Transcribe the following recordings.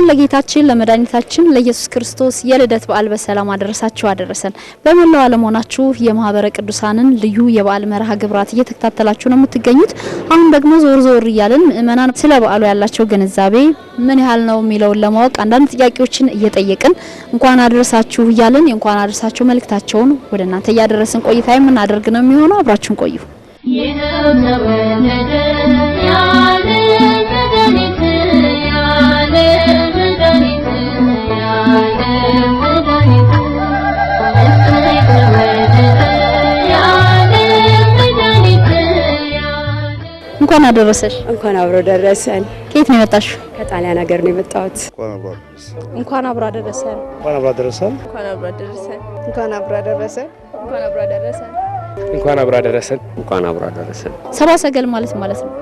ለጌታችን ለመድኃኒታችን ለኢየሱስ ክርስቶስ የልደት በዓል በሰላም አደረሳችሁ አደረሰን። በመላው ዓለም ሆናችሁ የማህበረ ቅዱሳንን ልዩ የበዓል መርሃ ግብራት እየተከታተላችሁ ነው የምትገኙት። አሁን ደግሞ ዞር እያልን ምእመናን ስለ በዓሉ ያላቸው ግንዛቤ ምን ያህል ነው የሚለውን ለማወቅ አንዳንድ ጥያቄዎችን እየጠየቅን እንኳን አደረሳችሁ እያልን እንኳን አደረሳችሁ መልእክታቸውን ወደ እናንተ እያደረስን ቆይታ የምናደርግ ነው የሚሆነው። አብራችሁን ቆዩ። እንኳን አደረሰሽ። እንኳን አብሮ ደረሰን። ከየት ነው የመጣሽው? ከጣሊያን ሀገር ነው የመጣሁት። እንኳን አብሮ አደረሰን። እንኳን አብሮ አደረሰን። እንኳን አብሮ አደረሰን። እንኳን አብሮ አደረሰን። እንኳን አብሮ አደረሰን። እንኳን አብሮ አደረሰን። እንኳን አብሮ አደረሰን። ሰባ ሰገል ማለት ነው።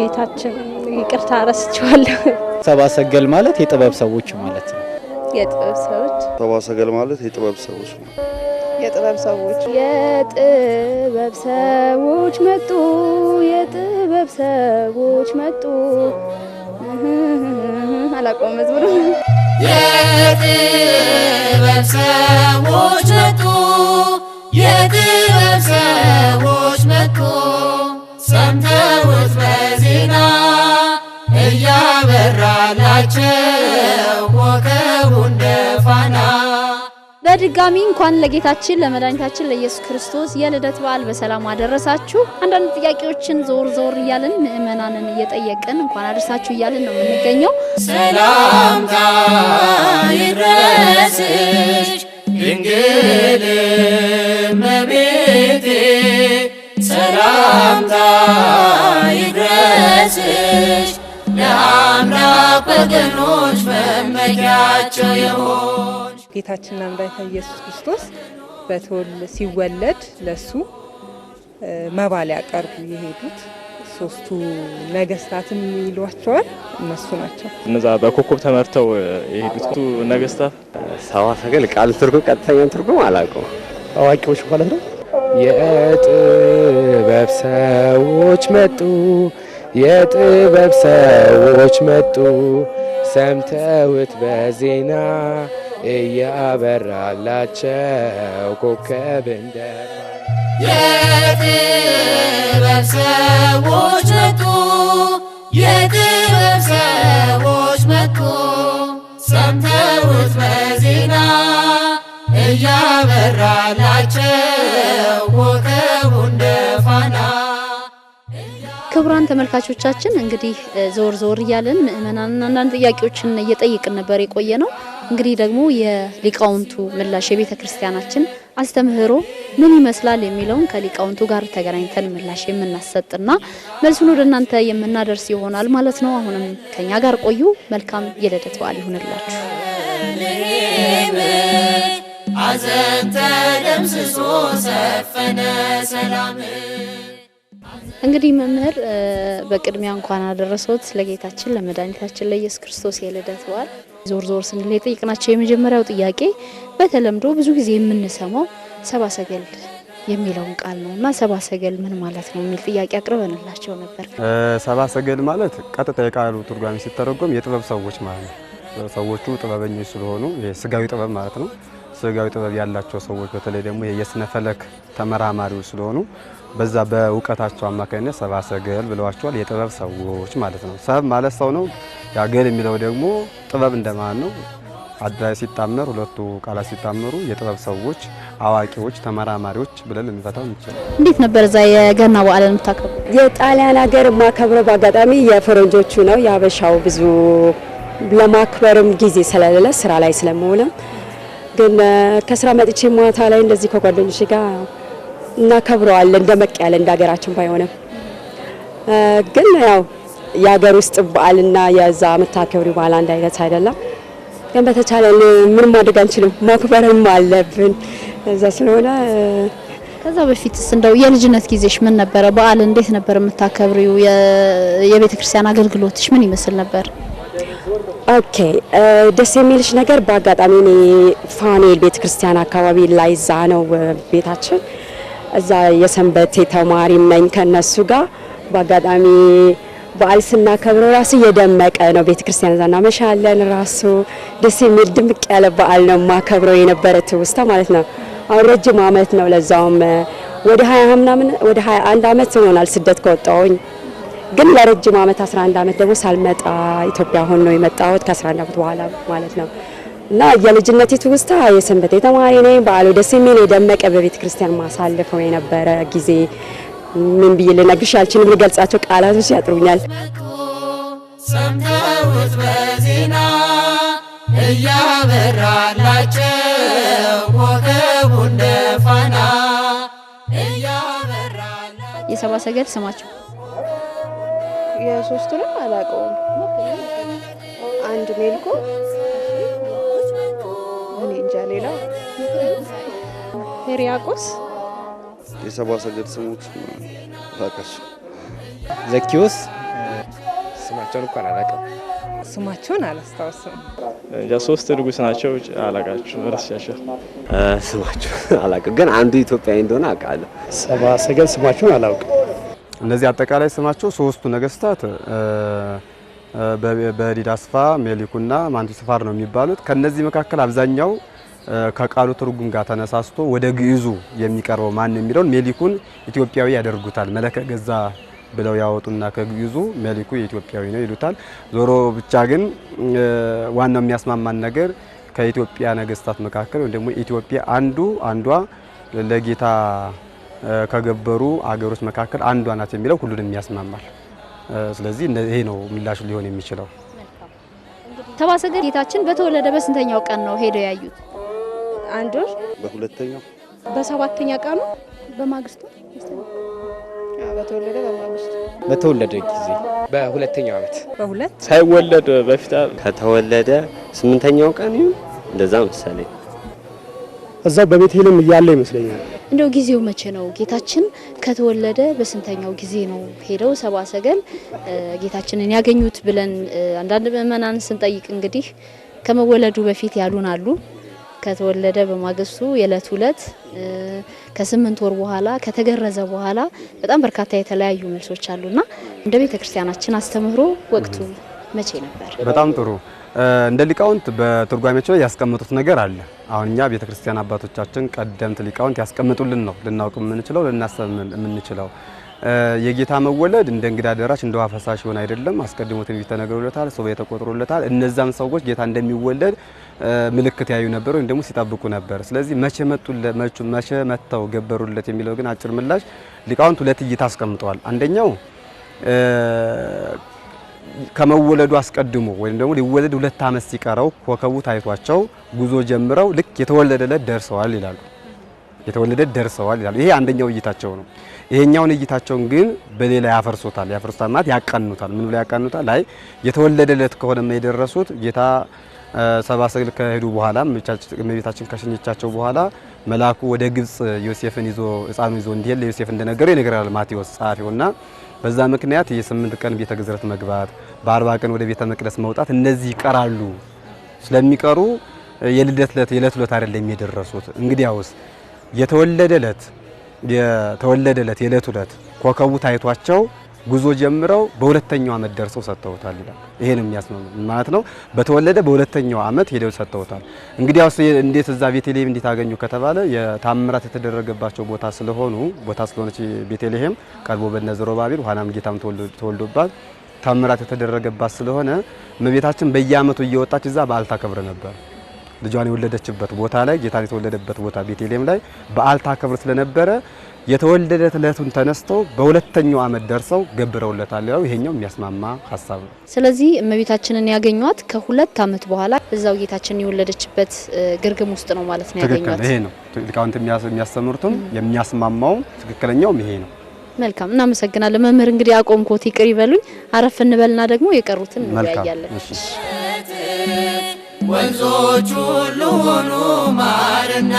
ጌታችን ይቅርታ ረስቼዋለሁ። ሰባ ሰገል ማለት የጥበብ ሰዎች ማለት ነው። የጥበብ ሰዎች። ሰባ ሰገል ማለት የጥበብ ሰዎች ነው። የጥበብ ሰዎች መጡ። የጥበብ ሰዎች መጡ። አላቆም መዝሙሩ። የጥበብ ሰዎች መጡ። የጥበብ ሰዎች መጡ። ሰምተውት በዜና እያበራላቸው ኮከቡ እንደ ፋና። በድጋሚ እንኳን ለጌታችን ለመድኃኒታችን ለኢየሱስ ክርስቶስ የልደት በዓል በሰላም አደረሳችሁ። አንዳንድ ጥያቄዎችን ዞር እያልን ምእመናንን እየጠየቅን እንኳን አደረሳችሁ እያልን ነው የምንገኘው። ሰላምታ ይድረስሽ ድንግል እመቤቴ፣ ሰላምታ ይድረስሽ ለአምላክ ወገኖች መመኪያቸው የሆንሽ። ጌታችንና መድኃኒታችን ኢየሱስ ክርስቶስ ሲወለድ ለሱ መባ ሊያቀርቡ የሄዱት ሶስቱ ነገስታትም ይሏቸዋል እነሱ ናቸው። እነዛ በኮከብ ተመርተው የሄዱት ነገስታት ሰባ ሰገል ቃል ትርጉም ቀጥተኛ ትርጉም አላውቀው። አዋቂዎች ማለት ነው። የጥበብ ሰዎች መጡ። የጥበብ ሰዎች መጡ። ሰምተውት በዜና እያበራላቸው ኮከብ እንደ የጥበብ ሰዎች መጡ። የጥበብ ሰዎች መጡ። ሰምተውት በዜና እያበራላቸው ኮከቡ እንደ ፋና። ክቡራን ተመልካቾቻችን እንግዲህ ዞር እያልን ምእመናንን አንዳንድ ጥያቄዎችን እየጠየቅን ነበር የቆየ ነው። እንግዲህ ደግሞ የሊቃውንቱ ምላሽ የቤተ ክርስቲያናችን አስተምህሮ ምን ይመስላል የሚለውን ከሊቃውንቱ ጋር ተገናኝተን ምላሽ የምናሰጥና መልሱን ወደ እናንተ የምናደርስ ይሆናል ማለት ነው። አሁንም ከኛ ጋር ቆዩ። መልካም የልደት በዓል ይሁንላችሁ። አዘንተ ደምስሶ ሰፈነ ሰላም። እንግዲህ መምህር በቅድሚያ እንኳን አደረሰዎት ለጌታችን ለመድኃኒታችን ለኢየሱስ ክርስቶስ የልደት በዓል። ዞር ስንል የጠየቅናቸው የመጀመሪያው ጥያቄ በተለምዶ ብዙ ጊዜ የምንሰማው ሰባ ሰገል የሚለውን ቃል ነውና ሰባ ሰገል ምን ማለት ነው የሚል ጥያቄ አቅርበንላቸው ነበር። ሰባ ሰገል ማለት ቀጥታ የቃሉ ትርጓሜ ሲተረጎም የጥበብ ሰዎች ማለት ነው። ሰዎቹ ጥበበኞች ስለሆኑ የስጋዊ ጥበብ ማለት ነው። ስጋዊ ጥበብ ያላቸው ሰዎች በተለይ ደግሞ የስነ ፈለክ ተመራማሪዎች ስለሆኑ በዛ በእውቀታቸው አማካኝነት ሰባ ሰገል ብለዋቸዋል። የጥበብ ሰዎች ማለት ነው። ሰብ ማለት ሰው ነው። ያገል የሚለው ደግሞ ጥበብ እንደማለት ነው። አድራይ ሲጣመር ሁለቱ ቃላት ሲጣመሩ የጥበብ ሰዎች፣ አዋቂዎች፣ ተመራማሪዎች ብለን ልንፈታው እንችላለን። እንዴት ነበር እዛ የገና በዓልን የምታከብሩ? የጣሊያን ሀገር ማከብረው በአጋጣሚ የፈረንጆቹ ነው። የአበሻው ብዙ ለማክበርም ጊዜ ስለሌለ ስራ ላይ ስለምውልም ግን ከስራ መጥቼ ማታ ላይ እንደዚህ ከጓደኞቼ ጋር እናከብረዋለን። ደመቅ ያለ እንደ ሀገራችን ባይሆንም ግን ያው የሀገር ውስጥ በዓልና የዛ የምታከብሪው በዓል አንድ አይነት አይደለም። ግን በተቻለ ምን ማድረግ አንችልም፣ ማክበርም አለብን እዛ ስለሆነ። ከዛ በፊትስ እንደው የልጅነት ጊዜሽ ምን ነበረ? በዓል እንዴት ነበር የምታከብሪው? የቤተ ክርስቲያን አገልግሎትሽ ምን ይመስል ነበር? ኦኬ ደስ የሚልሽ ነገር በአጋጣሚ እኔ ፋኔል ቤተ ክርስቲያን አካባቢ ላይ ዛ ነው ቤታችን። እዛ የሰንበቴ ተማሪ ነኝ ከነሱ ጋር በአጋጣሚ በዓል ስናከብረው ራሱ እየደመቀ ነው። ቤተክርስቲያን ዛና መሻለን ራሱ ደስ የሚል ድምቅ ያለ በዓል ነው ማከብረው የነበረ ትውስታ ማለት ነው። አሁን ረጅም ዓመት ነው ለዛውም ወደ 20 ምናምን ወደ 21 ዓመት ሆኗል ስደት ከወጣሁኝ። ግን ለረጅም ዓመት 11 ዓመት ደግሞ ሳልመጣ ኢትዮጵያ ሆኖ ነው የመጣሁት ከ11 ዓመት በኋላ ማለት ነው። እና የልጅነቴ ትውስታ የሰንበቴ ተማሪ ነኝ። በዓሉ ደስ የሚል የደመቀ በቤተክርስቲያን ማሳለፈው የነበረ ጊዜ ምን ብዬ ልነግርሽ አልችልም። ልገልጻቸው ቃላቶች ያጥሩኛል። ሰምተውት በዜና እያበራላቸው ኮከቡ እንደ ፋና እያበራላቸው። የሰባ ሰገል ስማቸው የሶስቱንም አላውቀውም። አንድ ሜልኮ እኔ እንጃ። ሌላ ሄሪያቆስ የሰባ ሰገል ስሞች ታውቃሽ? ዘኪዮስ ስማቸውን እንኳን አላውቅም። ስማቸውን አላስታውስም። እንጃ ሶስት ንጉስ ናቸው አላውቃቸውም። ረስቻቸው ስማቸው አላውቅም፣ ግን አንዱ ኢትዮጵያዊ እንደሆነ አውቃለሁ። ሰባ ሰገል ስማቸውን አላውቅም። እነዚህ አጠቃላይ ስማቸው ሶስቱ ነገስታት በዲዳስፋ ሜሊኩና ማንቲስፋር ነው የሚባሉት። ከነዚህ መካከል አብዛኛው ከቃሉ ትርጉም ጋር ተነሳስቶ ወደ ግዕዙ የሚቀርበው ማን የሚለውን ሜሊኩን ኢትዮጵያዊ ያደርጉታል። መለከ ገዛ ብለው ያወጡና ከግዕዙ ሜሊኩ የኢትዮጵያዊ ነው ይሉታል። ዞሮ ብቻ ግን ዋናው የሚያስማማን ነገር ከኢትዮጵያ ነገስታት መካከል ወይ ደግሞ ኢትዮጵያ አንዷ ለጌታ ከገበሩ አገሮች መካከል አንዷ ናት የሚለው ሁሉንም ያስማማል። ስለዚህ ይሄ ነው ምላሹ ሊሆን የሚችለው። ሰባ ሰገል ጌታችን በተወለደ በስንተኛው ቀን ነው ሄደው ያዩት? አንድ ወር በሁለተኛው በሰባተኛ ቀኑ በማግስቱ በተወለደ በማግስቱ በተወለደ ጊዜ በሁለተኛው ዓመት በሁለት ሳይወለድ በፊት ከተወለደ 8ኛው ቀን ይሁን እንደዛ መሰለኝ። እዛው በቤተልሔም እያለ ይመስለኛል። እንደው ጊዜው መቼ ነው? ጌታችን ከተወለደ በስንተኛው ጊዜ ነው ሄደው ሰባ ሰገል ጌታችንን ያገኙት ብለን አንዳንድ ምእመናን ስንጠይቅ እንግዲህ ከመወለዱ በፊት ያሉን አሉ። ከተወለደ በማግስቱ የዕለት ሁለት ከ8 ወር በኋላ ከተገረዘ በኋላ በጣም በርካታ የተለያዩ መልሶች አሉና እንደ ቤተክርስቲያናችን አስተምህሮ ወቅቱ መቼ ነበር? በጣም ጥሩ። እንደ ሊቃውንት በትርጓሜያቸው ያስቀምጡት ነገር አለ። አሁን እኛ ቤተክርስቲያን አባቶቻችን ቀደምት ሊቃውንት ያስቀምጡልን ነው ልናውቅ የምንችለው ልናስብ የምንችለው። የጌታ መወለድ እንደ እንግዳ ደራሽ እንደ ውሃ ፈሳሽ ሆነ አይደለም። አስቀድሞ ትንቢት ተነግሮለታል፣ ሱባዔ ተቆጥሮለታል። እነዛም ሰዎች ጌታ እንደሚወለድ ምልክት ያዩ ነበር ወይም ደግሞ ሲጠብቁ ነበር። ስለዚህ መቼ መተው ገበሩለት የሚለው ግን አጭር ምላሽ ሊቃውንት ሁለት እይታ አስቀምጠዋል። አንደኛው ከመወለዱ አስቀድሞ ወይም ደግሞ ሊወለድ 2 ዓመት ሲቀረው ኮከቡ ታይቷቸው ጉዞ ጀምረው ልክ የተወለደለት ደርሰዋል ይላሉ። የተወለደለት ደርሰዋል ይላሉ። ይሄ አንደኛው እይታቸው ነው። ይሄኛውን እይታቸውን ግን በሌላ ያፈርሱታል። ያፈርሱታል ማለት ያቃኑታል። ምን ብለው ያቃኑታል? ላይ የተወለደለት ከሆነ የደረሱት ጌታ ሰባ ሰገል ከሄዱ በኋላ እመቤታችን ከሸኘቻቸው በኋላ መልአኩ ወደ ግብጽ ዮሴፍን ይዞ ሕፃኑን ይዞ እንዲሄድ ለዮሴፍ እንደነገረው ይነግራል ማቴዎስ ጸሐፊውና በዛ ምክንያት የ8 ቀን ቤተ ግዝረት መግባት በ40 ቀን ወደ ቤተ መቅደስ መውጣት እነዚህ ይቀራሉ። ስለሚቀሩ የልደት ዕለት የዕለት ዕለት አይደለም የደረሱት። እንግዲያውስ የተወለደለት የዕለት ዕለት ኮከቡ ታይቷቸው ጉዞ ጀምረው በሁለተኛው ዓመት ደርሰው ሰጥተውታል ይላል። ይሄን የሚያስማማ ማለት ነው። በተወለደ በሁለተኛው ዓመት ሄደው ሰጥተውታል። እንግዲያውስ እንዴት እዛ ቤተልሔም እንዴት አገኙ ከተባለ የታምራት የተደረገባቸው ቦታ ስለሆነች ቤተልሔም ቀርቦ በነ ዘሩባቤል ኋላም ጌታም ተወልዶባት ታምራት የተደረገባት ስለሆነ እመቤታችን በየዓመቱ እየወጣች እዛ በዓል ታከብር ነበር። ልጇን የወለደችበት ቦታ ላይ ጌታን የተወለደበት ቦታ ቤተልሔም ላይ በዓል ታከብር ስለነበረ የተወለደለት ዕለቱን ተነስተው በሁለተኛው ዓመት ደርሰው ገብረውለታል ያው ይሄኛው የሚያስማማ ሐሳብ ነው። ስለዚህ እመቤታችንን ያገኟት ከ2 ዓመት በኋላ እዛው ጌታችንን የወለደችበት ግርግም ውስጥ ነው ማለት ነው ያገኟት። ትክክል። ይሄ ነው ሊቃውንት የሚያስተምሩትም የሚያስማማው ትክክለኛውም ይሄ ነው። መልካም እናመሰግናለን መምህር። እንግዲህ አቆምኮት ይቅር ይበሉኝ። አረፍ እንበልና ደግሞ የቀሩትን እንወያያለን። ወንዞች ሁሉ ሆኑ ማርና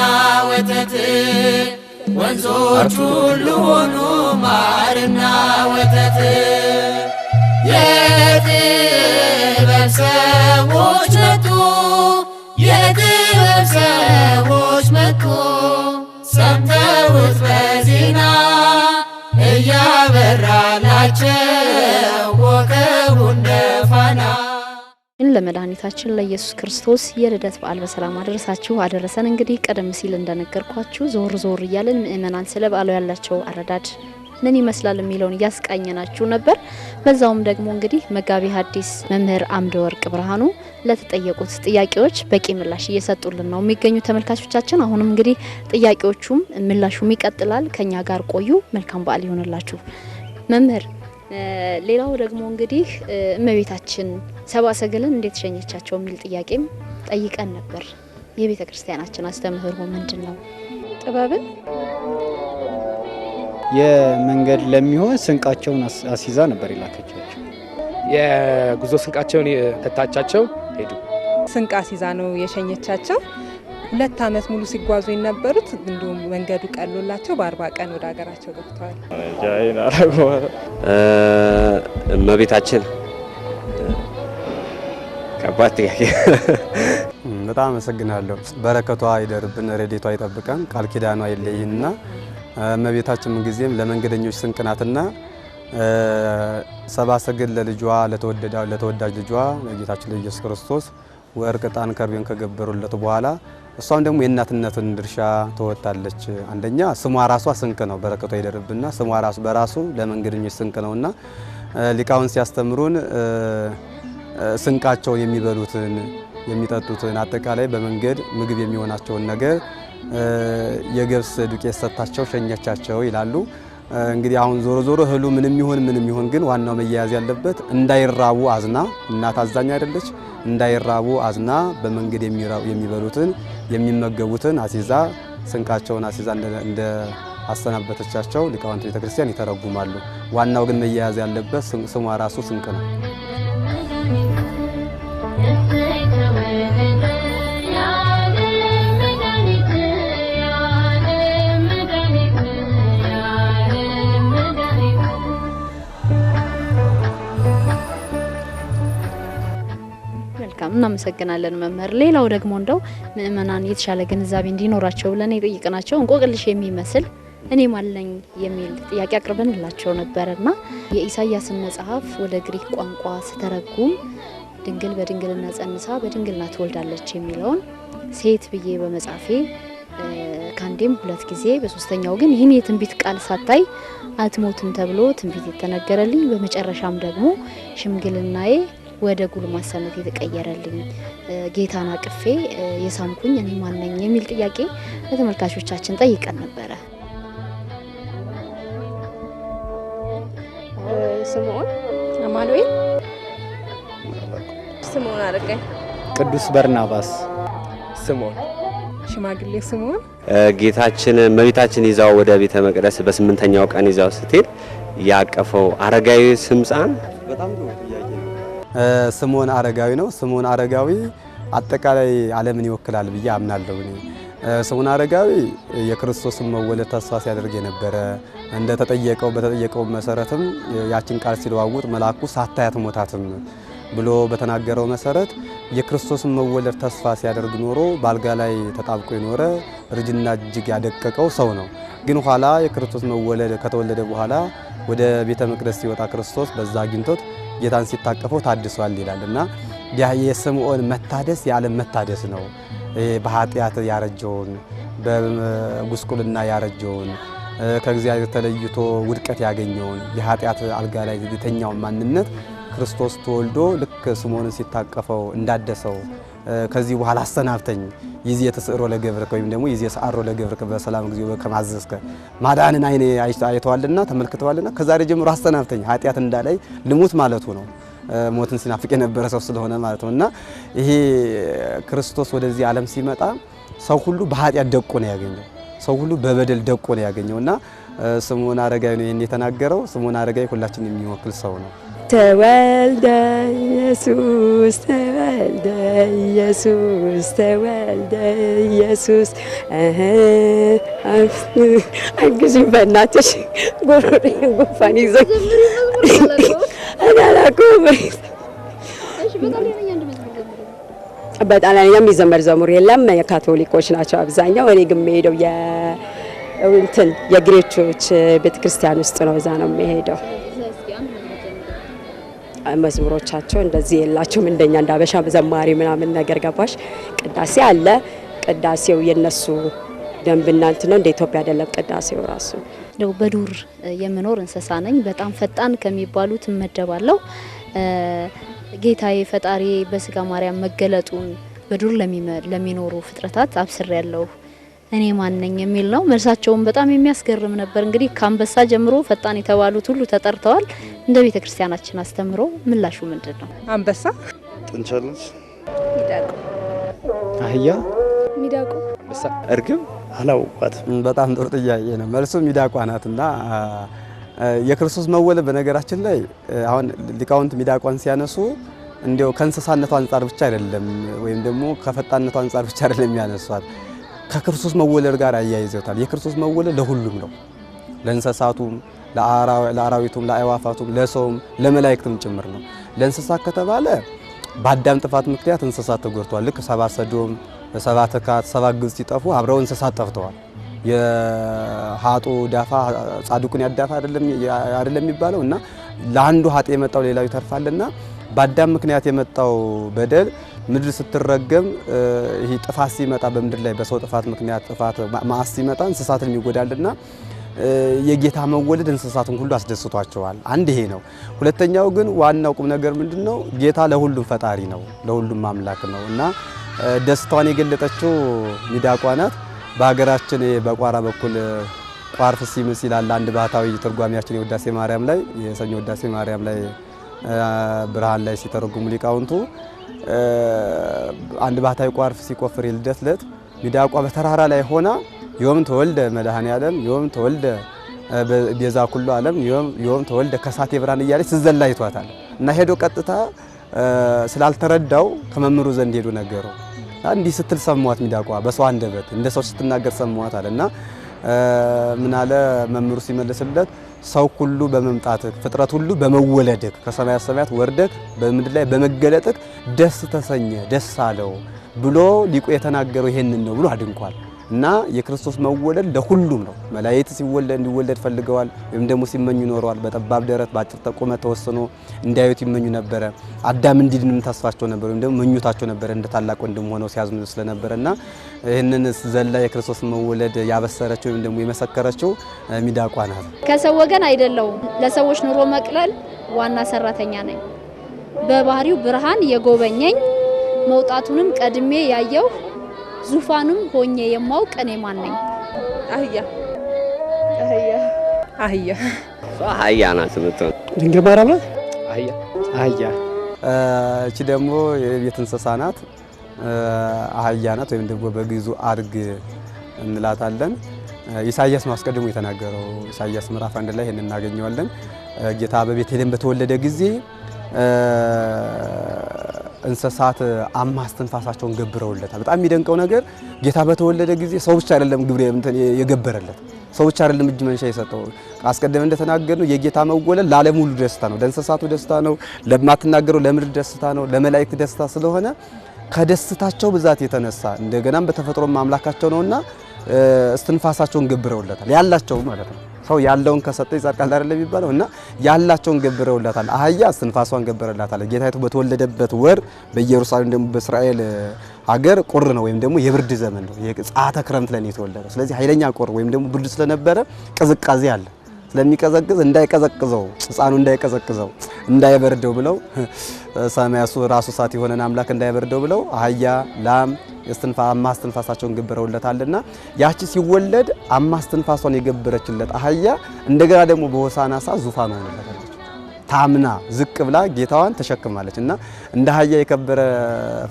ወተት ወንዞች ሁሉ ሆኑ ማርና ወተት የጥበብ ሰዎች መጡ የጥበብ ሰዎች መጡ ሰምተውት በዜና እያበራ ላቸው ኮከቡ እንደ ፋና። ለመድኃኒታችን ለኢየሱስ ክርስቶስ የልደት በዓል በሰላም አደረሳችሁ አደረሰን። እንግዲህ ቀደም ሲል እንደነገርኳችሁ ዞር ዞር እያለን ምእመናን ስለ በዓሉ ያላቸው አረዳድ ምን ይመስላል የሚለውን ያስቃኘናችሁ ነበር። በዛውም ደግሞ እንግዲህ መጋቢ ሐዲስ መምህር አምደወርቅ ብርሃኑ ለተጠየቁት ጥያቄዎች በቂ ምላሽ እየሰጡልን ነው የሚገኙ ተመልካቾቻችን። አሁንም እንግዲህ ጥያቄዎቹም ምላሹም ይቀጥላል። ከኛ ጋር ቆዩ። መልካም በዓል ይሆንላችሁ። መምህር ሌላው ደግሞ እንግዲህ እመቤታችን ሰብአ ሰገልን እንዴት ሸኘቻቸው የሚል ጥያቄም ጠይቀን ነበር። የቤተ ክርስቲያናችን አስተምህሮ ምንድነው? ጥበብን የመንገድ ለሚሆን ስንቃቸውን አስይዛ ነበር የላከቻቸው። የጉዞ ስንቃቸውን ተታቻቸው ሄዱ። ስንቅ አስይዛ ነው የሸኘቻቸው። 2 ዓመት ሙሉ ሲጓዙ የነበሩት እንዲሁም መንገዱ ቀሎላቸው በ40 ቀን ወደ ሀገራቸው ገብተዋል። እመቤታችን ከባድ ጥያቄ። በጣም አመሰግናለሁ። በረከቷ ይደርብን፣ ረድኤቷ ይጠብቀን፣ ቃል ኪዳኗ አይለይንና እመቤታችን ምን ጊዜም ለመንገደኞች ስንቅ ናትና ሰብአ ሰገል ለልጇ ለተወዳጅ ልጇ ለጌታችን ለኢየሱስ ክርስቶስ ወርቅ ዕጣን ከርቤን ከገበሩለት በኋላ እሷም ደግሞ የእናትነትን ድርሻ ተወጣለች። አንደኛ ስሟ ራሷ ስንቅ ነው፣ በረከቷ ይደርብና ስሟ ራሱ በራሱ ለመንገደኞች ስንቅ ነውና ሊቃውንት ሲያስተምሩን ስንቃቸው የሚበሉትን የሚጠጡትን አጠቃላይ በመንገድ ምግብ የሚሆናቸውን ነገር የገብስ ዱቄት ሰጣቸው ሸኘቻቸው ይላሉ። እንግዲህ አሁን ዞሮ ዞሮ እህሉ ምንም ይሁን ግን ዋናው መያያዝ ያለበት እንዳይራቡ አዝና፣ እናት አዛኝ አይደለች? እንዳይራቡ አዝና በመንገድ የሚበሉትን የሚመገቡትን አሲዛ ስንቃቸውን አሲዛ እንደ አሰናበተቻቸው ሊቃውንት ቤተክርስቲያን ይተረጉማሉ። ዋናው ግን መያያዝ ያለበት ስሟ ራሱ ስንቅ ነው። እናመሰግናለን መምህር። ሌላው ደግሞ እንደው ምእመናን የተሻለ ግንዛቤ እንዲኖራቸው ብለን የጠየቅናቸው እንቆቅልሽ የሚመስል እኔም አለኝ የሚል ጥያቄ አቅርበንላቸው ነበርና የኢሳይያስን መጽሐፍ ወደ ግሪክ ቋንቋ ስተረጉም ድንግል በድንግልና ጸንሳ በድንግልና ትወልዳለች የሚለውን ሴት ብዬ በመጻፌ ካንዴም 2 ጊዜ በሶስተኛው ግን ይህን የትንቢት ቃል ሳታይ አትሞትም ተብሎ ትንቢት የተነገረልኝ በመጨረሻም ደግሞ ሽምግልናዬ ወደ ጉልማሳነት የተቀየረልኝ ጌታና ቅፌ የሳምኩኝ እኔ ማን ነኝ የሚል ጥያቄ ለተመልካቾቻችን ጠይቀን ነበረ። ስምዖን አማኑኤል፣ ስምዖን አረጋኝ፣ ቅዱስ በርናባስ፣ ስምዖን ሽማግሌ ስምዖን ጌታችን እመቤታችን ይዛው ወደ ቤተ መቅደስ በ8ኛው ቀን ይዛው ስትሄድ ያቀፈው አረጋዊ ስምጻን በጣም ስምዖን አረጋዊ ነው። ስምዖን አረጋዊ አጠቃላይ ዓለምን ይወክላል ብዬ አምናለሁ። ስምዖን አረጋዊ የክርስቶስን መወለድ ተስፋ ሲያደርግ የነበረ በተጠየቀው መሰረትም ያችን ቃል ሲለዋውጥ መልአኩ ሳታያት ሞታትም ብሎ በተናገረው መሰረት የክርስቶስን መወለድ ተስፋ ሲያደርግ ኖሮ ባልጋ ላይ ተጣብቆ የኖረ እርጅና እጅግ ያደቀቀው ሰው ነው። ግን ኋላ የክርስቶስ መወለድ ከተወለደ በኋላ ወደ ቤተ መቅደስ ሲወጣ ክርስቶስ በዛ አግኝቶት ጌታን ሲታቀፈው ታድሷል ይላልና ያ የስምዖን መታደስ የዓለም መታደስ ነው። በኃጢአት ያረጀውን በጉስቁልና ያረጀውን ከእግዚአብሔር ተለይቶ ውድቀት ያገኘውን የኃጢአት አልጋ ላይ የተኛውን ማንነት ክርስቶስ ተወልዶ ልክ ስምዖንን ሲታቀፈው እንዳደሰው ከዚህ በኋላ አሰናብተኝ ይዚ የተሰሮ ለገብርከ ወይም ደግሞ ይዚ ሰአሮ ለገብርከ በሰላም ጊዜው ከማዘዝከ ማዳንን አይኔ አይተዋልና ተመልክተዋልና ከዛሬ ጀምሮ አሰናብተኝ ኃጢአት እንዳላይ ልሙት ማለቱ ነው። ሞትን ሲናፍቅ የነበረ ሰው ስለሆነ ማለት ነውና ይሄ ክርስቶስ ወደዚህ ዓለም ሲመጣ ሰው ሁሉ በኃጢአት ደቆ ነው ያገኘው። ሰው ሁሉ በበደል ደቆ ነው ያገኘውና ስምዖን አረጋዊ ነው ይሄን የተናገረው። ስምዖን አረጋዊ ሁላችንን የሚወክል ሰው ነው። ተወልደ ኢየሱስ ተወልደ ኢየሱስ ተወልደ ኢየሱስ አግዥኝ በእናትሽ ጉሮሮዬን ጉንፋን ይዞኝ አላውቅም። በጣሊያንኛ የሚዘመር ዘሙር የለም፣ የካቶሊኮች ናቸው አብዛኛው። እኔ ግን የምሄደው የግሪኮች ቤተክርስቲያን ውስጥ ነው፣ እዛ ነው የምሄደው። መዝሙሮቻቸው እንደዚህ የላቸውም እንደኛ እንዳበሻ ዘማሪ ምናምን ነገር ገባሽ ቅዳሴ አለ ቅዳሴው የነሱ ደንብና እንት ነው እንደ ኢትዮጵያ አይደለም ቅዳሴው ራሱ ነው በዱር የምኖር እንስሳ ነኝ በጣም ፈጣን ከሚባሉት መደባለው ጌታዬ ፈጣሪ በስጋ ማርያም መገለጡን በዱር ለሚኖሩ ፍጥረታት አብስር ያለው እኔ ማን ነኝ የሚል ነው መልሳቸውን በጣም የሚያስገርም ነበር እንግዲህ ካምበሳ ጀምሮ ፈጣን የተባሉት ሁሉ ተጠርተዋል እንደ ቤተክርስቲያናችን አስተምሮ ምላሹ ምንድነው አንበሳ ጥንቸልስ ሚዳቆ አህያ ሚዳቆ እርግብ አላውቃት በጣም ጥሩ ጥያቄ ነው መልሱ ሚዳቋ ናትና የክርስቶስ መወለድ በነገራችን ላይ አሁን ሊቃውንት ሚዳቋን ሲያነሱ እንዲያው ከእንስሳነቱ አንፃር ብቻ አይደለም ወይም ደግሞ ከፈጣንነቱ አንፃር ብቻ አይደለም ያነሷት ከክርስቶስ መወለድ ጋር አያይዘውታል የክርስቶስ መወለድ ለሁሉም ነው ለእንስሳቱም ለአራዊቱም ለአይዋፋቱም ለሰውም ለመላእክትም ጭምር ነው ለእንስሳት ከተባለ በአዳም ጥፋት ምክንያት እንስሳት ተጎድተዋል ልክ ሰባት ሰዶም ሰባት ካት ሰባት ግብጽ ሲጠፉ አብረው እንስሳት ጠፍተዋል የሃጡ ዳፋ ጻድቁን ያዳፋ አይደለም የሚባለው እና ለአንዱ ኃጢ የመጣው ሌላው ይተርፋልና በአዳም ምክንያት የመጣው በደል ምድር ስትረገም ይሄ ጥፋት ሲመጣ በምድር ላይ በሰው ጥፋት ምክንያት ጥፋት ማስ ሲመጣ እንስሳትን ይጎዳልና የጌታ መወለድ እንስሳትን ሁሉ አስደስቷቸዋል አንድ ይሄ ነው ሁለተኛው ግን ዋናው ቁም ነገር ምንድነው ጌታ ለሁሉም ፈጣሪ ነው ለሁሉም አምላክ ነውና ደስታዋን የገለጠችው ሚዳቋ ናት በሀገራችን በቋራ በኩል ቋርፍ ሲምስ ይላል አንድ ባህታዊ ትርጓሜያችን የውዳሴ ማርያም ላይ የሰኞ ውዳሴ ማርያም ላይ ብርሃን ላይ ሲተረጉሙ ሊቃውንቱ አንድ ባህታዊ ቋርፍ ሲቆፍር የልደት ዕለት ሚዳቋ በተራራ ላይ ሆና ዮም ተወልደ መድኃኔ ዓለም ዮም ተወልደ ቤዛ ኩሉ ዓለም ዮም ተወልደ ከሳቴ ብርሃን እያለች ሲዘላ ይቷታል እና ሄዶ ቀጥታ ስላልተረዳው ከመምሩ ዘንድ ሄዶ ነገረው እንዲህ ስትል ሰማዋት ሚዳቋ በሰው አንደበት እንደ ሰው ስትናገር ሰማዋት አለና ምን አለ መምሩ ሲመለስለት ሰው ሁሉ በመምጣት ፍጥረት ሁሉ በመወለድክ ከሰማያት ሰማያት ወርደክ በምድር ላይ በመገለጥክ ደስ ተሰኘ ደስ አለው ብሎ ሊቁ የተናገረው ይሄንን ነው ብሎ አድንቋል እና የክርስቶስ መወለድ ለሁሉም ነው መላእክት ሲወለድ እንዲወለድ ፈልገዋል ወይም ደግሞ ሲመኙ ኖረዋል በጠባብ ደረት በአጭር ቁመት ተወስኖ እንዲያዩት ይመኙ ነበር አዳም እንዲድንም ተስፋቸው ነበር ወይም ደግሞ ምኞታቸው ነበር እንደ ታላቅ ወንድም ሆነው ሲያዝኑ ስለነበርና ይሄንን ዘላ የክርስቶስ መወለድ ያበሰረችው ወይም ደግሞ የመሰከረችው ሚዳቋ ናት ከሰው ወገን አይደለም ለሰዎች ኑሮ መቅለል ዋና ሰራተኛ ነኝ በባህሪው ብርሃን የጎበኘኝ መውጣቱንም ቀድሜ ያየው ዙፋኑም ሆኜ የማውቅ እኔ ማን ነኝ አህያ አህያ ናት ምትሆን ድንግል ማርያም ናት አህያ እቺ ደግሞ የቤት እንስሳ ናት አህያ ናት ወይም ደግሞ በግዕዙ አድግ እንላታለን ኢሳይያስ ነው አስቀድሞ የተናገረው ኢሳይያስ ምዕራፍ 1 ላይ ይሄን እናገኘዋለን ጌታ በቤተልሔም በተወለደ ጊዜ እንስሳት አምስት ትንፋሳቸውን ገብረውለታል በጣም የሚደንቀው ነገር ጌታ በተወለደ ጊዜ ሰው ብቻ አይደለም ግብረ የገበረለት ሰው ብቻ አይደለም እጅ መንሻ የሰጠው አስቀድመን እንደተናገርነው የጌታ መወለድ ለዓለም ሁሉ ደስታ ነው ለእንስሳቱ ደስታ ነው ለማትናገረው ለምድር ደስታ ነው ለመላእክት ደስታ ስለሆነ ከደስታቸው ብዛት የተነሳ እንደገናም በተፈጥሮ አምላካቸው ነውና እስትንፋሳቸውን ገብረውለታል ያላቸው ማለት ነው ሰው ያለውን ከሰጠ ይጻድቃል አይደለም የሚባለውና ያላቸውን ገብረውለታል አህያ እስትንፋሷን ገብረላታል ጌታይቱ በተወለደበት ወር በኢየሩሳሌም ደግሞ በእስራኤል ሀገር ቁር ነው ወይም ደግሞ የብርድ ዘመን ነው የፀዓተ ክረምት ላይ ነው የተወለደው ስለዚህ ኃይለኛ ቁር ወይም ደግሞ ብርድ ስለነበረ ቅዝቃዜ አለ ስለሚቀዘቅዝ እንዳይቀዘቅዘው ህፃኑ እንዳይቀዘቅዘው እንዳይበርደው ብለው ሰማያሱ ራሱ ሳት የሆነን አምላክ እንዳይበርደው ብለው አህያ ላም አምስት ትንፋሳቸውን ገብረውለታልና ያቺ ሲወለድ አምስት ትንፋሷን የገበረችለት አህያ እንደገና ደግሞ በሆሳዕና ሰዓት ዙፋን ሆነለታለች ታምና ዝቅ ብላ ጌታዋን ተሸክማለች እና እንደ አህያ የከበረ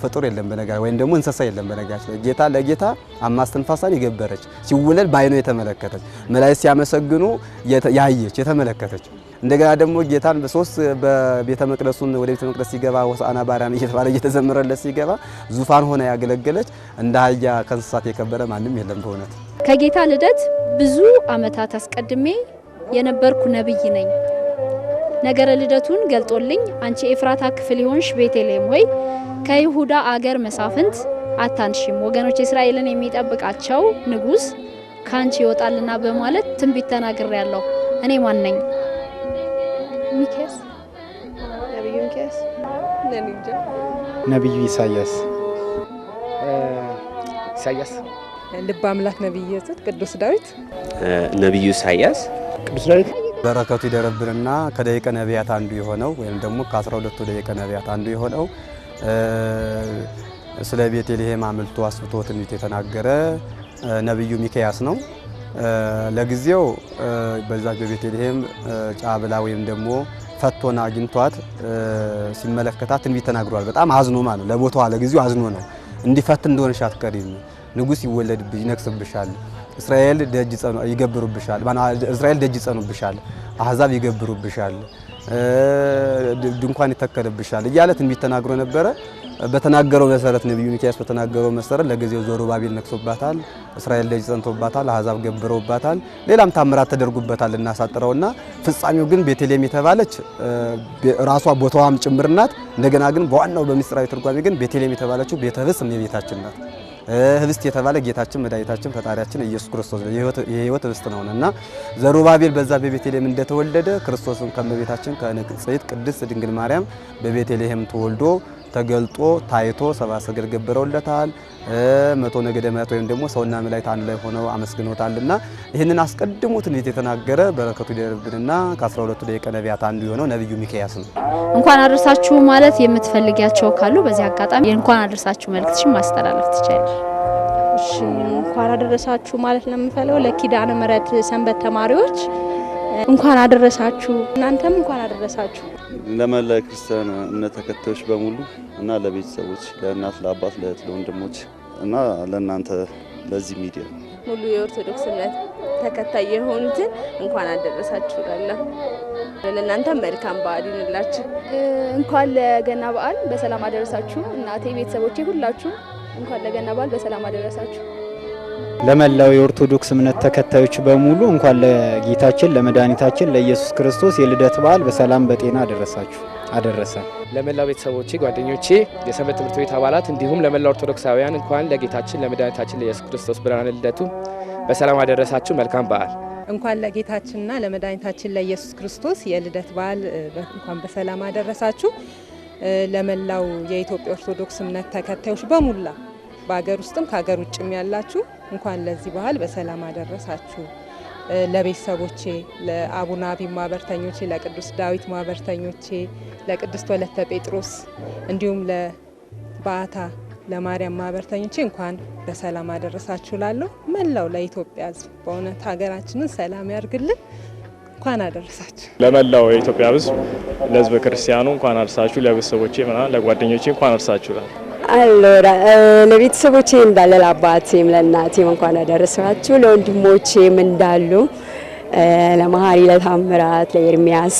ፍጡር የለም በነገር ወይም ደግሞ እንስሳ የለም በነገር ጌታ ለጌታ አምስት ትንፋሳን የገበረች ሲወለድ ባይኖ የተመለከተች መላእክት ሲያመሰግኑ ያየች የተመለከተች እንደገና ደግሞ ጌታን በሶስት በቤተ መቅደሱን ወደ ቤተ መቅደስ ሲገባ ሆሳዕና ባርያም እየተባለ እየተዘመረለት ሲገባ ዙፋን ሆነ ያገለገለች እንደ አህያ ከእንስሳት የከበረ ማንም የለም በእውነት ከጌታ ልደት ብዙ አመታት አስቀድሜ የነበርኩ ነብይ ነኝ ነገረ ልደቱን ገልጦልኝ አንቺ ኤፍራታ ክፍል ይሆንሽ ቤተልሔም ሆይ ከይሁዳ አገር መሳፍንት አታንሽም ወገኖች እስራኤልን የሚጠብቃቸው ንጉስ ካንቺ ይወጣልና በማለት ትንቢት ተናግሬያለሁ እኔ ማን ነኝ ሚካኤል ነብዩ ለኒንጃ ነብዩ ኢሳያስ ልበ አምላክ ነብዩ ቅዱስ ዳዊት ነብዩ ኢሳያስ ቅዱስ ዳዊት በረከቱ ይደረብንና ከደቂቀ ነቢያት አንዱ የሆነው ወይም ደግሞ ከ12ቱ ደቂቀ ነቢያት አንዱ የሆነው ስለ ቤተልሔም አምልቶ አስፍቶ ትንቢት የተናገረ ነብዩ ሚክያስ ነው። ለጊዜው በዛ በቤተልሔም ጫብላ ወይም ደግሞ ፈቶና አግኝቷት ሲመለከታት ትንቢት ተናግሯል። በጣም አዝኖ ማለት ለቦታው ለጊዜው አዝኖ ነው። እንዲፈት እንደሆነሽ አትቀሪም፣ ንጉስ ይወለድብሽ ይነክስብሻል፣ እስራኤል ደጅ ይገብሩብሻል፣ እስራኤል ደጅ ይጸኑብሻል፣ አህዛብ ይገብሩብሻል፣ ድንኳን ይተከልብሻል እያለ ትንቢት ተናግሮ ነበረ። በተናገረው መሰረት ነብዩ ሚክያስ በተናገረው መሰረት ለጊዜው ዘሩባቤል ነክሶባታል፣ እስራኤል ደጅ ጸንቶባታል፣ አህዛብ ገብረውባታል፣ ሌላም ታምራት ተደርጉበታል እናሳጥረውና ፍጻሜው ግን ቤተልሔም የተባለች ራሷ ቦታዋም ጭምርናት። እንደገና ግን በዋናው በሚስጥራዊ ትርጓሜ ግን ቤተልሔም የተባለችው ቤተ ህብስት እመቤታችን ናት። ህብስት የተባለ ጌታችን መድኃኒታችን ፈጣሪያችን ኢየሱስ ክርስቶስ የህይወት ህብስት ነውና ዘሩባቤል በዛ በቤተልሔም እንደተወለደ ክርስቶስን ከእመቤታችን ከንጽሕት ቅድስት ድንግል ማርያም በቤተልሔም ተወልዶ ተገልጦ ታይቶ ሰብአ ሰገል ገበረውለታል። 100 ነገደ መላእክት ወይም ደግሞ ሰውና መላእክት አንድ ላይ ሆነው አመስግኖታልና ይህንን አስቀድሞ ትንቢት የተናገረ በረከቱ ይደርብንና ከ12ቱ ደቂቀ ነቢያት አንዱ የሆነው ነብዩ ሚክያስ ነው። እንኳን አደረሳችሁ ማለት የምትፈልጊያቸው ካሉ በዚህ አጋጣሚ እንኳን አደረሳችሁ መልእክትሽን ማስተላለፍ ትችላለሽ። እሺ እንኳን አደረሳችሁ ማለት ለምፈልገው ለኪዳነ ምሕረት ሰንበት ተማሪዎች እንኳን አደረሳችሁ፣ እናንተም እንኳን አደረሳችሁ። ለመላ ክርስቲያን እምነት ተከታዮች በሙሉ እና ለቤተሰቦች፣ ለእናት፣ ለአባት፣ ለእህት፣ ለወንድሞች እና ለእናንተ ለዚህ ሚዲያ ሙሉ የኦርቶዶክስ እምነት ተከታይ የሆኑትን እንኳን አደረሳችሁ እላለሁ። ለእናንተ መልካም በዓል ይሁንላችሁ። እንኳን ለገና በዓል በሰላም አደረሳችሁ። እናቴ፣ ቤተሰቦቼ ሁላችሁ እንኳን ለገና በዓል በሰላም አደረሳችሁ። ለመላው የኦርቶዶክስ እምነት ተከታዮች በሙሉ እንኳን ለጌታችን ለመድኃኒታችን ለኢየሱስ ክርስቶስ የልደት በዓል በሰላም በጤና አደረሰን። ለመላው ቤተሰቦቼ፣ ጓደኞቼ፣ የሰንበት ትምህርት ቤት አባላት እንዲሁም ለመላው ኦርቶዶክሳውያን እንኳን ለጌታችን ለመድኃኒታችን ለኢየሱስ ክርስቶስ ብርሃነ ልደቱ በሰላም አደረሳችሁ። መልካም በዓል። እንኳን ለጌታችንና ለመድኃኒታችን ለኢየሱስ ክርስቶስ የልደት በዓል እንኳን በሰላም አደረሳችሁ። ለመላው የኢትዮጵያ ኦርቶዶክስ እምነት ተከታዮች በሙላ በአገር ውስጥም ከሀገር ውጭም ያላችሁ እንኳን ለዚህ በዓል በሰላም አደረሳችሁ። ለቤተሰቦቼ፣ ለአቡነ አቢብ ማህበርተኞቼ፣ ለቅዱስ ዳዊት ማህበርተኞቼ፣ ለቅድስት ወለተ ጴጥሮስ እንዲሁም ለባታ ለማርያም ማህበርተኞቼ እንኳን በሰላም አደረሳችሁ ላለሁ። መላው ለኢትዮጵያ ሕዝብ በእውነት ሀገራችንን ሰላም ያርግልን። እንኳን አደረሳችሁ። ለመላው የኢትዮጵያ ሕዝብ ለሕዝበ ክርስቲያኑ እንኳን አደረሳችሁ። ለቤተሰቦቼ ለጓደኞቼ እንኳን አደረሳችሁ ላለሁ። አሎራ ለቤተሰቦቼ እንዳለ ለአባቴም ለእናቴም እንኳን አደረሳችሁ። ለወንድሞቼም እንዳሉ ለመሐሪ፣ ለታምራት፣ ለኤርሚያስ፣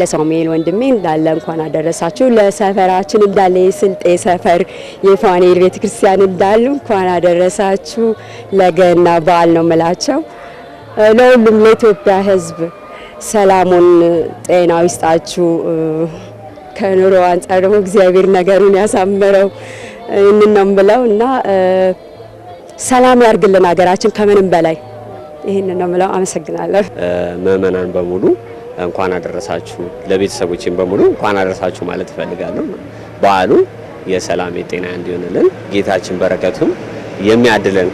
ለሳሙኤል ወንድሜ እንዳለ እንኳን አደረሳችሁ። ለሰፈራችን እንዳለ የስልጤ ሰፈር የፋኔል ቤተክርስቲያን እንዳሉ እንኳን አደረሳችሁ። ለገና በዓል ነው መላቸው። ለሁሉም ለኢትዮጵያ ሕዝብ ሰላሙን ጤናው ይስጣችሁ። ከኑሮ አንጻር ደግሞ እግዚአብሔር ነገሩን ያሳምረው እንንም ብለው እና ሰላም ያርግልን ሀገራችን ከምንም በላይ ይሄንን ነው የምለው። አመሰግናለሁ። ምእመናን በሙሉ እንኳን አደረሳችሁ፣ ለቤተሰቦቼም በሙሉ እንኳን አደረሳችሁ ማለት እፈልጋለሁ። በዓሉ የሰላም የጤና እንዲሆንልን ጌታችን በረከቱም የሚያድለን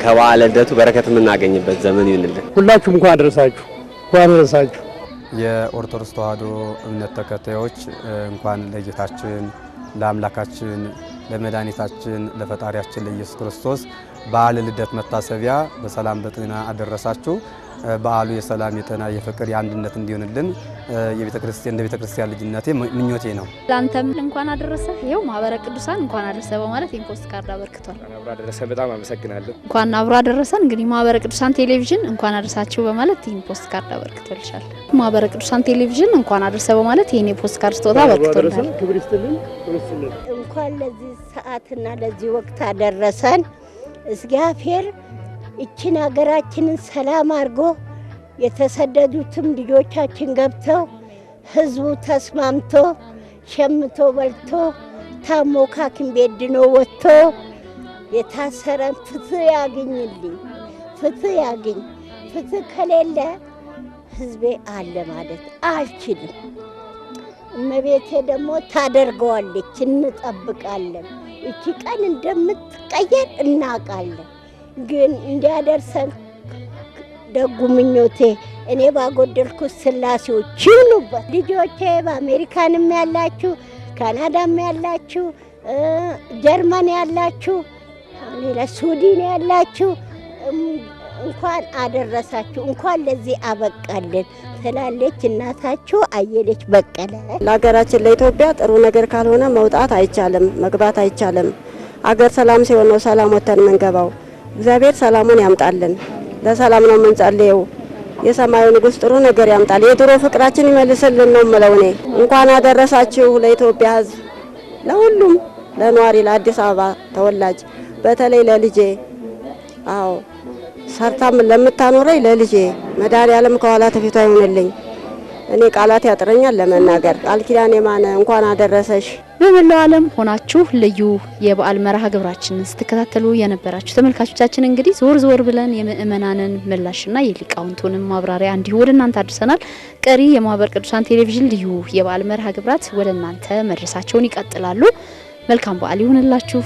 ከበዓለ ልደቱ በረከት የምናገኝበት ዘመን ይሁንልን። ሁላችሁም እንኳን አደረሳችሁ፣ እንኳን አደረሳችሁ። የኦርቶዶክስ ተዋሕዶ እምነት ተከታዮች እንኳን ለጌታችን ለአምላካችን ለመድኃኒታችን ለፈጣሪያችን ለኢየሱስ ክርስቶስ በዓለ ልደት መታሰቢያ በሰላም በጤና አደረሳችሁ። በዓሉ የሰላም የጤና የፍቅር የአንድነት እንዲሆንልን እንደ ቤተ ክርስቲያን ልጅነቴ ምኞቴ ነው። ላንተም እንኳን አደረሰ። ይሄው ማህበረ ቅዱሳን እንኳን አደረሰ በማለት የፖስት ካርድ አበርክቷል። አብሮ አደረሰን። በጣም አመሰግናለሁ። እንኳን አብሮ አደረሰን። እንግዲህ ማህበረ ቅዱሳን ቴሌቪዥን እንኳን አደረሳችሁ በማለት ይሄን ፖስት ካርድ አበርክቶልሻል። ማህበረ ቅዱሳን ቴሌቪዥን እንኳን አደረሰ በማለት ይሄን የፖስት ካርድ ስጦታ አበርክቶልሻል። ክብር ይስጥልን። እንኳን ለዚህ ሰዓትና ለዚህ ወቅት አደረሰን። እግዚአብሔር እችን ሀገራችንን ሰላም አድርጎ የተሰደዱትም ልጆቻችን ገብተው ህዝቡ ተስማምቶ ሸምቶ በልቶ ታሞ ካኪም ቤት ድኖ ወጥቶ የታሰረን ፍትህ ያገኝልኝ። ፍትህ ያገኝ። ፍትህ ከሌለ ህዝቤ አለ ማለት አልችልም። እመቤቴ ደግሞ ታደርገዋለች፣ እንጠብቃለን። እቺ ቀን እንደምትቀየር እናውቃለን። ግን እንዲያደርሰን ደጉ ምኞቴ እኔ ባጎደልኩት ስላሴዎች ይሁኑበት። ልጆቼ በአሜሪካንም ያላችሁ፣ ካናዳም ያላችሁ፣ ጀርመን ያላችሁ፣ ሌላ ሱዳን ያላችሁ እንኳን አደረሳችሁ፣ እንኳን ለዚህ አበቃልን ትላለች እናታችሁ አየለች በቀለ። ለሀገራችን ለኢትዮጵያ ጥሩ ነገር ካልሆነ መውጣት አይቻልም፣ መግባት አይቻልም። አገር ሰላም ሲሆን ነው ሰላም ወተን መንገባው። እግዚአብሔር ሰላሙን ያምጣልን። ለሰላም ነው የምንጸልየው። የሰማዩ ንጉስ ጥሩ ነገር ያምጣል፣ የድሮ ፍቅራችን ይመልስልን ነው የምለው እኔ። እንኳን አደረሳችሁ ለኢትዮጵያ ሕዝብ፣ ለሁሉም ለኗሪ ለአዲስ አበባ ተወላጅ፣ በተለይ ለልጄ አዎ ሰርታም ለምታኖረኝ ለልጄ መድኃኒዓለም ከኋላ ተፊቷ ይሆንልኝ። እኔ ቃላት ያጥረኛል ለመናገር። ቃል ኪዳን የማነ እንኳን አደረሰሽ። በመላው ዓለም ሆናችሁ ልዩ የበዓል መርሃ ግብራችንን ስትከታተሉ የነበራችሁ ተመልካቾቻችን እንግዲህ ዞር ብለን የምእመናንን ምላሽና የሊቃውንቱንም ማብራሪያ እንዲሁ ወደ እናንተ አድርሰናል። ቀሪ የማህበረ ቅዱሳን ቴሌቪዥን ልዩ የበዓል መርሃ ግብራት ወደ እናንተ መድረሳቸውን ይቀጥላሉ። መልካም በዓል ይሁንላችሁ።